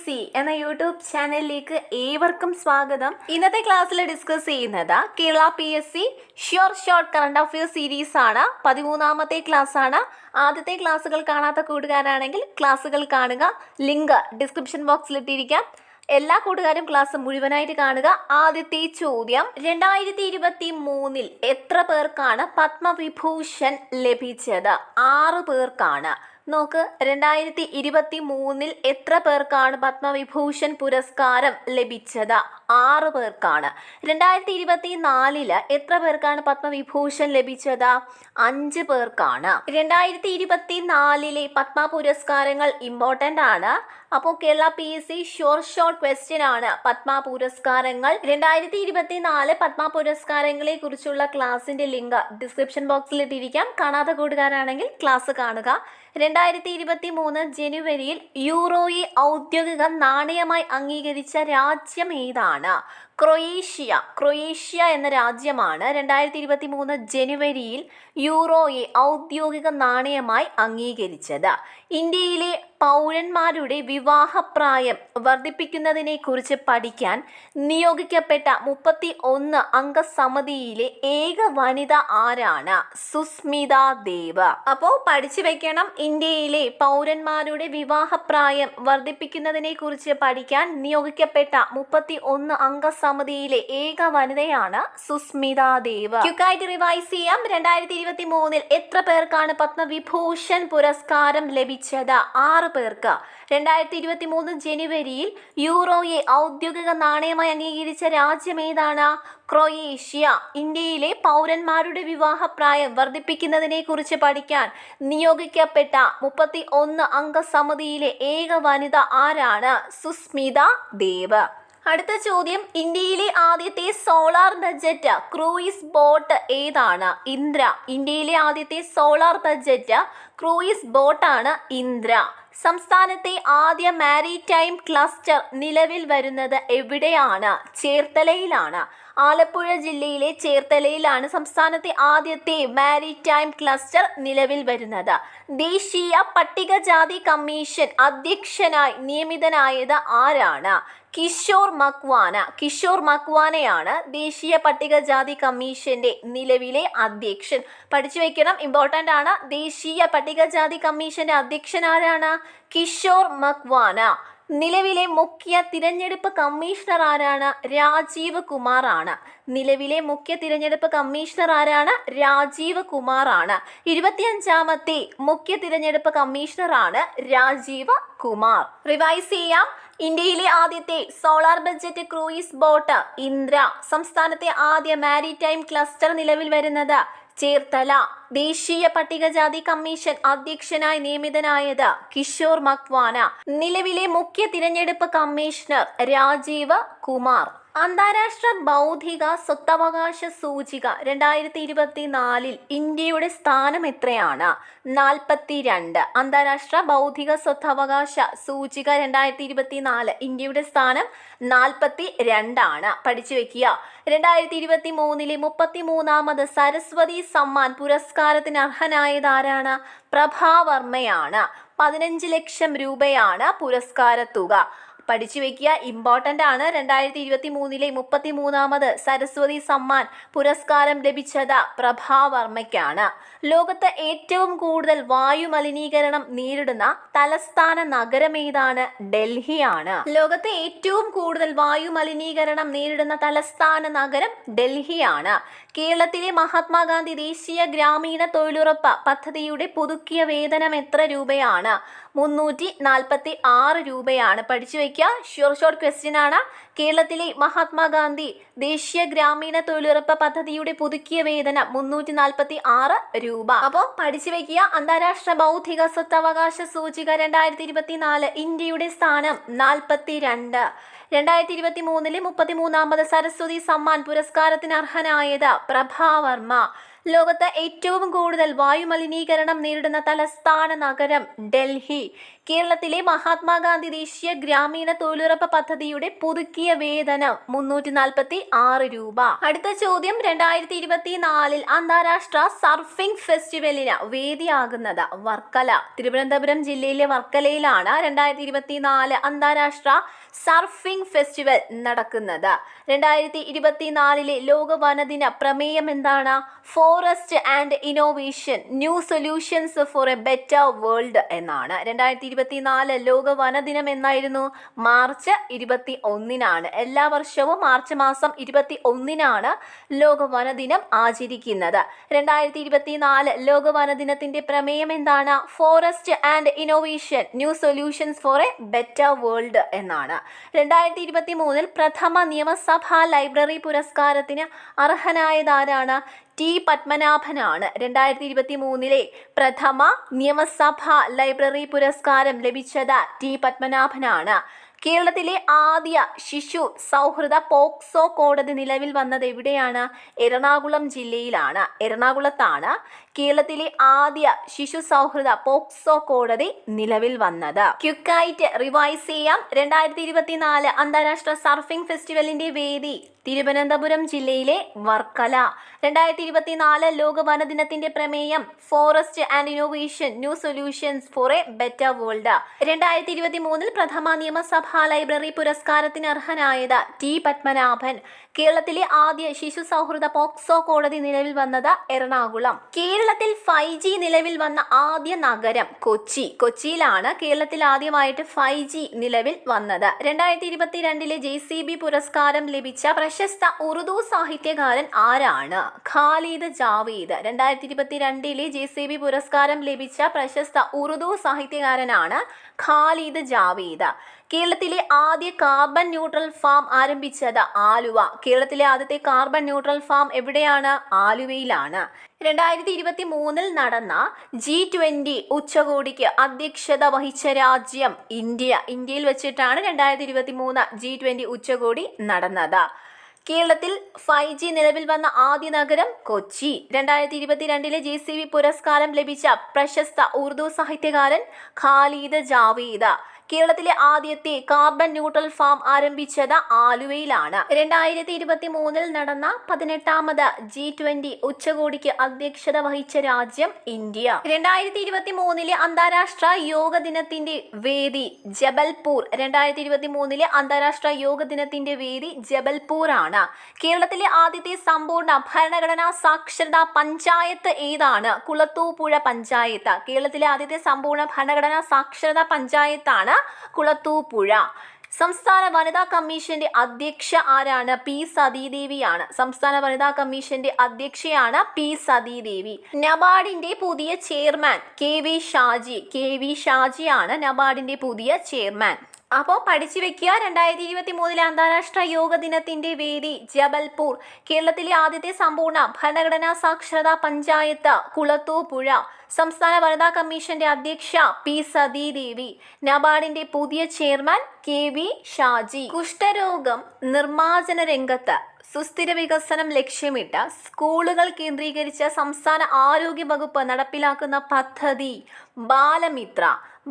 KLAPSC എന്ന YouTube ചാനലിലേക്ക് ഏവർക്കും സ്വാഗതം. ഇന്നത്തെ ക്ലാസ്സിൽ ഡിസ്കസ് ചെയ്യുന്നത് KLAPSC short current affairs series ആണ്. 13ാമത്തെ ക്ലാസ് ആണ്. ആദ്യത്തെ ക്ലാസ്സുകൾ കാണാത്ത കൂട്ടുകാരാണെങ്കിൽ ക്ലാസ്സുകൾ കാണുക. ലിങ്ക് ഡിസ്ക്രിപ്ഷൻ ബോക്സിൽ ഇട്ടിരിക്കാം. എല്ലാ കൂട്ടുകാരും ക്ലാസ് മുഴുവനായിട്ട് കാണുക. ആദ്യത്തെ ചോദ്യം, 2023 എത്ര പേർക്കാണ് പത്മവിഭൂഷൺ ലഭിച്ചത്? 6 പേർക്കാണ്. നോക്ക്, 2023 എത്ര പേർക്കാണ് പത്മവിഭൂഷൺ പുരസ്കാരം ലഭിച്ചത്? 6 പേർക്കാണ്. 2024 എത്ര പേർക്കാണ് പത്മവിഭൂഷൺ ലഭിച്ചത്? 5 പേർക്കാണ്. 2024 പത്മ പുരസ്കാരങ്ങൾ ഇമ്പോർട്ടൻ്റ് ആണ്. അപ്പോൾ KLAPSC ഷോർട്ട് ക്വസ്റ്റ്യൻ ആണ് പത്മ പുരസ്കാരങ്ങൾ. 2024 പത്മ പുരസ്കാരങ്ങളെ കുറിച്ചുള്ള ക്ലാസിന്റെ ലിങ്ക് ഡിസ്ക്രിപ്ഷൻ ബോക്സിൽ ഇട്ടിരിക്കാം. കാണാത്ത കൂട്ടുകാരാണെങ്കിൽ ക്ലാസ് കാണുക. 2023 ജനുവരിയിൽ യൂറോയെ ഔദ്യോഗിക നാണയമായി അംഗീകരിച്ച രാജ്യം ഏതാണ്? ക്രൊയേഷ്യ എന്ന രാജ്യമാണ് 2023 ജനുവരിയിൽ യൂറോയെ ഔദ്യോഗിക നാണയമായി അംഗീകരിച്ചത്. ഇന്ത്യയിലെ പൗരന്മാരുടെ വിവാഹപ്രായം വർദ്ധിപ്പിക്കുന്നതിനെ കുറിച്ച് പഠിക്കാൻ നിയോഗിക്കപ്പെട്ട 31 അംഗ സമിതിയിലെ ഏക വനിത ആരാണ്? സുസ്മിത ദേവ്. അപ്പോൾ പഠിച്ചു വെക്കണം, ഇന്ത്യയിലെ പൗരന്മാരുടെ വിവാഹപ്രായം വർദ്ധിപ്പിക്കുന്നതിനെ കുറിച്ച് പഠിക്കാൻ നിയോഗിക്കപ്പെട്ട 31 അംഗ സമിതിയിലെ ഏക വനിതയാണ് സുസ്മിത ദേവ്. ക്യുക്കായിട്ട് റിവൈസ് ചെയ്യാം. 2023 എത്ര പേർക്കാണ് പത്മവിഭൂഷൺ പുരസ്കാരം ലഭിച്ചത്? 6 പേർക്ക്. 2023 ജനുവരിയിൽ യൂറോയെ ഔദ്യോഗിക നാണയമായി അംഗീകരിച്ച രാജ്യം ഏതാണ്? ക്രൊയേഷ്യ. ഇന്ത്യയിലെ പൗരന്മാരുടെ വിവാഹപ്രായം വർദ്ധിപ്പിക്കുന്നതിനെ കുറിച്ച് പഠിക്കാൻ നിയോഗിക്കപ്പെട്ട 31 അംഗ സമിതിയിലെ ഏക വനിത ആരാണ്? സുസ്മിത ദേവ്. അടുത്ത ചോദ്യം, ഇന്ത്യയിലെ ആദ്യത്തെ സോളാർ ബജറ്റ് ക്രൂയിസ് ബോട്ട് ഏതാണ്? ഇന്ദ്ര. ഇന്ത്യയിലെ ആദ്യത്തെ സോളാർ ബജറ്റ് ക്രൂയിസ് ബോട്ടാണ് ഇന്ദ്ര. സംസ്ഥാനത്തെ ആദ്യ മാരിടൈം ക്ലസ്റ്റർ നിലവിൽ വരുന്നത് എവിടെയാണ്? ചേർത്തലയിലാണ്. ആലപ്പുഴ ജില്ലയിലെ ചേർത്തലയിലാണ് സംസ്ഥാനത്തെ ആദ്യത്തെ മാരിടൈം ക്ലസ്റ്റർ നിലവിൽ വരുന്നത്. ദേശീയ പട്ടികജാതി കമ്മീഷൻ അധ്യക്ഷനായി നിയമിതനായത് ആരാണ്? കിഷോർ മക്വാനയാണ് ദേശീയ പട്ടികജാതി കമ്മീഷന്റെ നിലവിലെ അധ്യക്ഷൻ. പഠിച്ചു വെക്കണം, ഇമ്പോർട്ടൻ്റ് ആണ്. ദേശീയ പട്ടികജാതി കമ്മീഷന്റെ അധ്യക്ഷൻ ആരാണ്? കിഷോർ മക്വാന. നിലവിലെ മുഖ്യ തിരഞ്ഞെടുപ്പ് കമ്മീഷണർ ആരാണ്? രാജീവ് കുമാർ ആണ്. നിലവിലെ മുഖ്യ തിരഞ്ഞെടുപ്പ് കമ്മീഷണർ ആരാണ്? രാജീവ് കുമാർ ആണ്. 25ാമത്തെ മുഖ്യ തിരഞ്ഞെടുപ്പ് കമ്മീഷണർ ആണ് രാജീവ് കുമാർ. റിവൈസ് ചെയ്യാം. ഇന്ത്യയിലെ ആദ്യത്തെ സോളാർ ബജറ്റ് ക്രൂയിസ് ബോട്ട് ഇന്ദ്ര. സംസ്ഥാനത്തെ ആദ്യ മാരിടൈം ക്ലസ്റ്റർ നിലവിൽ വരുന്നത് ചേർത്തല. ദേശീയ പട്ടികജാതി കമ്മീഷൻ അധ്യക്ഷനായി നിയമിതനായത് കിഷോർ മക്വാന. നിലവിലെ മുഖ്യ തിരഞ്ഞെടുപ്പ് കമ്മീഷണർ രാജീവ് കുമാർ. അന്താരാഷ്ട്ര ബൗദ്ധിക സ്വത്തവകാശ സൂചിക 2024 ഇന്ത്യയുടെ സ്ഥാനം എത്രയാണ്? 42. അന്താരാഷ്ട്ര ബൗദ്ധിക സ്വത്തവകാശ സൂചിക 2024 ഇന്ത്യയുടെ സ്ഥാനം 42 ആണ്. പഠിച്ചു വെക്കുക. 2023 33ാമത് സരസ്വതി സമ്മാൻ പുരസ്കാരത്തിന് അർഹനായത് ആരാണ്? പ്രഭാവർമ്മയാണ്. 15 ലക്ഷം രൂപയാണ് പുരസ്കാര തുക. പഠിച്ചു വെക്കുക, ഇമ്പോർട്ടൻ്റ് ആണ്. 2023 33ാമത് സരസ്വതി സമ്മാൻ പുരസ്കാരം ലഭിച്ചത് പ്രഭാവർമ്മയ്ക്കാണ്. ലോകത്ത് ഏറ്റവും കൂടുതൽ വായു മലിനീകരണം നേരിടുന്ന തലസ്ഥാന നഗരം ഏതാണ്? ഡൽഹിയാണ്. ലോകത്ത് ഏറ്റവും കൂടുതൽ വായു മലിനീകരണം നേരിടുന്ന തലസ്ഥാന നഗരം ഡൽഹിയാണ്. കേരളത്തിലെ മഹാത്മാഗാന്ധി ദേശീയ ഗ്രാമീണ തൊഴിലുറപ്പ് പദ്ധതിയുടെ പുതുക്കിയ വേതനം എത്ര രൂപയാണ്? 346 രൂപയാണ്. പഠിച്ചു വയ്ക്കുക, ഷോർട്ട് ക്വസ്റ്റ്യൻ ആണ്. കേരളത്തിലെ മഹാത്മാഗാന്ധി ദേശീയ ഗ്രാമീണ തൊഴിലുറപ്പ് പദ്ധതിയുടെ പുതുക്കിയ വേതനം 346 രൂപ. അപ്പോൾ പഠിച്ചു വയ്ക്കുക. അന്താരാഷ്ട്ര ബൗദ്ധിക സ്വത്തവകാശ സൂചിക 2024 ഇന്ത്യയുടെ സ്ഥാനം 42. 2023 33ാമത് സരസ്വതി സമ്മാൻ പുരസ്കാരത്തിന് അർഹനായത് പ്രഭാവർമ്മ. ലോകത്ത് ഏറ്റവും കൂടുതൽ വായുമലിനീകരണം നേരിടുന്ന തലസ്ഥാന നഗരം ഡൽഹി. കേരളത്തിലെ മഹാത്മാഗാന്ധി ദേശീയ ഗ്രാമീണ തൊഴിലുറപ്പ് പദ്ധതിയുടെ പുതുക്കിയ വേതനം 346 രൂപ. അടുത്ത ചോദ്യം, 2024 അന്താരാഷ്ട്ര സർഫിംഗ് ഫെസ്റ്റിവലിന് വേദിയാകുന്നത് വർക്കല. തിരുവനന്തപുരം ജില്ലയിലെ വർക്കലയിലാണ് 2024 അന്താരാഷ്ട്ര സർഫിംഗ് ഫെസ്റ്റിവൽ നടക്കുന്നത്. 2024 ലോക വനദിന പ്രമേയം എന്താണ്? Forest and innovation, new solutions for A better world എന്നാണ്. 2024 ലോക വനദിനം എന്നായിരുന്നു? മാർച്ച് 21-നാണ്. എല്ലാ വർഷവും മാർച്ച് മാസം 21-നാണ് ലോക വനദിനം ആചരിക്കുന്നത്. 2024 ലോക വനദിനത്തിന്റെ പ്രമേയം എന്താണ്? Forest and innovation, new solutions for A better world എന്നാണ്. 2023 പ്രഥമ നിയമസഭാ ലൈബ്രറി പുരസ്കാരത്തിന് അർഹനായതാരാണ്? ടി പത്മനാഭനാണ്. 2023 പ്രഥമ നിയമസഭാ ലൈബ്രറി പുരസ്കാരം ലഭിച്ചത് ടി പത്മനാഭനാണ്. കേരളത്തിലെ ആദ്യ ശിശു സൗഹൃദ പോക്സോ കോടതി നിലവിൽ വന്നത് എവിടെയാണ്? എറണാകുളം ജില്ലയിലാണ്. എറണാകുളത്താണ് കേരളത്തിലെ ആദ്യ ശിശു സൗഹൃദ പോക്സോ കോടതി നിലവിൽ വന്നത്. ക്വിക്കായിട്ട് റിവൈസ് ചെയ്യാം. 2024 അന്താരാഷ്ട്ര സർഫിംഗ് ഫെസ്റ്റിവലിന്റെ വേദി തിരുവനന്തപുരം ജില്ലയിലെ വർക്കല. 2024 ലോക വനദിനത്തിന്റെ പ്രമേയം forest and innovation, new solutions for A better world. 2023 പ്രഥമ നിയമസഭാ ലൈബ്രറി പുരസ്കാരത്തിന് അർഹനായത് ടി പത്മനാഭൻ. കേരളത്തിലെ ആദ്യ ശിശു സൗഹൃദ പോക്സോ കോടതി നിലവിൽ വന്നത് എറണാകുളം. കേരളത്തിൽ 5G നിലവിൽ വന്ന ആദ്യ നഗരം കൊച്ചി. കൊച്ചിയിലാണ് കേരളത്തിൽ ആദ്യമായിട്ട് 5G നിലവിൽ വന്നത്. 2022 JCB പുരസ്കാരം ലഭിച്ച പ്രശസ്ത ഉറുദു സാഹിത്യകാരൻ ആരാണ്? ഖാലിദ് ജാവേദ്. 2022 JCB പുരസ്കാരം ലഭിച്ച പ്രശസ്ത ഉറുദു സാഹിത്യകാരനാണ് ഖാലിദ് ജാവേദ്. കേരളത്തിലെ ആദ്യ കാർബൺ ന്യൂട്രൽ ഫാം ആരംഭിച്ചത് ആലുവ. കേരളത്തിലെ ആദ്യത്തെ കാർബൺ ന്യൂട്രൽ ഫാം എവിടെയാണ്? ആലുവയിലാണ്. 2023 നടന്ന G20 ഉച്ചകോടിക്ക് അധ്യക്ഷത വഹിച്ച രാജ്യം ഇന്ത്യ. ഇന്ത്യയിൽ വെച്ചിട്ടാണ് 2023 G20 ഉച്ചകോടി നടന്നത്. കേരളത്തിൽ 5G നിലവിൽ വന്ന ആദ്യ നഗരം കൊച്ചി. 2022 JCB പുരസ്കാരം ലഭിച്ച പ്രശസ്ത ഉറുദു സാഹിത്യകാരൻ ഖാലിദ് ജാവേദ്. കേരളത്തിലെ ആദ്യത്തെ കാർബൺ ന്യൂട്രൽ ഫാം ആരംഭിച്ചത് ആലുവയിലാണ്. 2023 നടന്ന 18ാമത് G20 ഉച്ചകോടിക്ക് അധ്യക്ഷത വഹിച്ച രാജ്യം ഇന്ത്യ. 2023 അന്താരാഷ്ട്ര യോഗ ദിനത്തിന്റെ വേദി ജബൽപൂർ. 2023 അന്താരാഷ്ട്ര യോഗ ദിനത്തിന്റെ വേദി ജബൽപൂർ ആണ്. കേരളത്തിലെ ആദ്യത്തെ സമ്പൂർണ്ണ ഭരണഘടനാ സാക്ഷരതാ പഞ്ചായത്ത് ഏതാണ്? കുളത്തൂപ്പുഴ പഞ്ചായത്ത്. കേരളത്തിലെ ആദ്യത്തെ സമ്പൂർണ്ണ ഭരണഘടനാ സാക്ഷരതാ പഞ്ചായത്താണ് കുളത്തൂപ്പുഴ. സംസ്ഥാന വനിതാ കമ്മീഷന്റെ അധ്യക്ഷ ആരാണ്? പി സതീദേവിയാണ്. സംസ്ഥാന വനിതാ കമ്മീഷന്റെ അധ്യക്ഷയാണ് പി സതീദേവി. നബാർഡിന്റെ പുതിയ ചെയർമാൻ KV ഷാജി. KV ഷാജിയാണ് നബാർഡിന്റെ പുതിയ ചെയർമാൻ. അപ്പോൾ പഠിച്ചു വെക്കുക. 2023 അന്താരാഷ്ട്ര യോഗ ദിനത്തിന്റെ വേദി ജബൽപൂർ. കേരളത്തിലെ ആദ്യത്തെ സമ്പൂർണ്ണ ഭരണഘടനാ സാക്ഷരതാ പഞ്ചായത്ത് കുളത്തൂപ്പുഴ. സംസ്ഥാന വനിതാ കമ്മീഷന്റെ അധ്യക്ഷ പി സതീദേവി. നബാർഡിന്റെ പുതിയ ചെയർമാൻ KV ഷാജി. കുഷ്ഠരോഗം നിർമ്മാർജ്ജന രംഗത്ത് സുസ്ഥിര വികസനം ലക്ഷ്യമിട്ട് സ്കൂളുകൾ കേന്ദ്രീകരിച്ച് സംസ്ഥാന ആരോഗ്യ വകുപ്പ് നടപ്പിലാക്കുന്ന പദ്ധതി ബാലമിത്ര.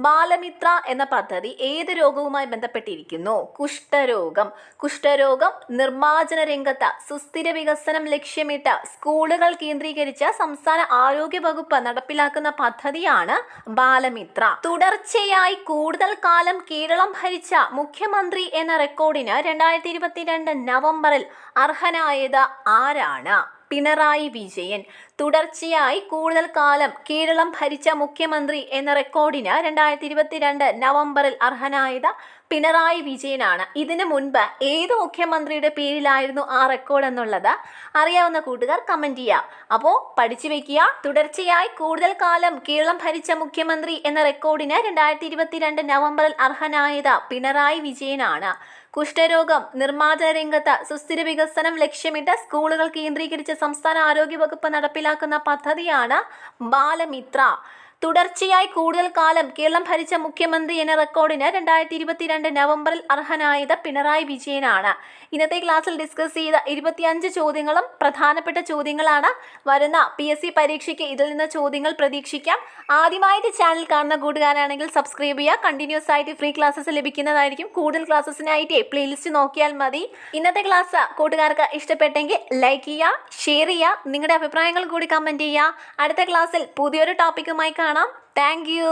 ബാലമിത്ര എന്ന പദ്ധതി ഏത് രോഗവുമായി ബന്ധപ്പെട്ടിരിക്കുന്നു? കുഷ്ഠരോഗം. കുഷ്ഠരോഗം നിർമ്മാർജ്ജന രംഗത്ത് സുസ്ഥിര വികസനം ലക്ഷ്യമിട്ട് സ്കൂളുകൾ കേന്ദ്രീകരിച്ച് സംസ്ഥാന ആരോഗ്യ വകുപ്പ് നടപ്പിലാക്കുന്ന പദ്ധതിയാണ് ബാലമിത്ര. തുടർച്ചയായി കൂടുതൽ കാലം കേരളം ഭരിച്ച മുഖ്യമന്ത്രി എന്ന റെക്കോർഡിന് 2022 നവംബറിൽ അർഹനായത് ആരാണ്? പിണറായി വിജയൻ. തുടർച്ചയായി കൂടുതൽ കാലം കേരളം ഭരിച്ച മുഖ്യമന്ത്രി എന്ന റെക്കോർഡിന് 2022 നവംബറിൽ അർഹനായത് പിണറായി വിജയനാണ്. ഇതിനു മുൻപ് ഏത് മുഖ്യമന്ത്രിയുടെ പേരിലായിരുന്നു ആ റെക്കോർഡ് എന്നുള്ളത് അറിയാവുന്ന കൂട്ടുകാർ കമന്റ് ചെയ്യാം. അപ്പോൾ പഠിച്ചു വെക്കുക. തുടർച്ചയായി കൂടുതൽ കാലം കേരളം ഭരിച്ച മുഖ്യമന്ത്രി എന്ന റെക്കോർഡിന് 2022 നവംബറിൽ അർഹനായത് പിണറായി വിജയനാണ്. കുഷ്ഠരോഗം നിർമ്മാർജ്ജന രംഗത്ത് സുസ്ഥിര വികസനം ലക്ഷ്യമിട്ട് സ്കൂളുകൾ കേന്ദ്രീകരിച്ച് സംസ്ഥാന ആരോഗ്യ വകുപ്പ് നടപ്പിലാക്കുന്ന പദ്ധതിയാണ് ബാലമിത്ര. തുടർച്ചയായി കൂടുതൽ കാലം കേരളം ഭരിച്ച മുഖ്യമന്ത്രി എന്ന റെക്കോർഡിന് 2022 നവംബറിൽ അർഹനായത് പിണറായി വിജയനാണ്. ഇന്നത്തെ ക്ലാസ്സിൽ ഡിസ്കസ് ചെയ്ത 25 ചോദ്യങ്ങളും പ്രധാനപ്പെട്ട ചോദ്യങ്ങളാണ്. വരുന്ന PSC പരീക്ഷയ്ക്ക് ഇതിൽ നിന്ന് ചോദ്യങ്ങൾ പ്രതീക്ഷിക്കാം. ആദ്യമായിട്ട് ചാനൽ കാണുന്ന കൂട്ടുകാരാണെങ്കിൽ സബ്സ്ക്രൈബ് ചെയ്യുക. കണ്ടിന്യൂസ് ആയിട്ട് ഫ്രീ ക്ലാസ്സസ് ലഭിക്കുന്നതായിരിക്കും. കൂടുതൽ ക്ലാസ്സസിനായിട്ട് പ്ലേലിസ്റ്റ് നോക്കിയാൽ മതി. ഇന്നത്തെ ക്ലാസ് കൂട്ടുകാർക്ക് ഇഷ്ടപ്പെട്ടെങ്കിൽ ലൈക്ക് ചെയ്യുക, ഷെയർ ചെയ്യുക, നിങ്ങളുടെ അഭിപ്രായങ്ങൾ കൂടി കമൻറ്റ് ചെയ്യുക. അടുത്ത ക്ലാസ്സിൽ പുതിയൊരു ടോപ്പിക്കുമായി കാണാം. Thank you.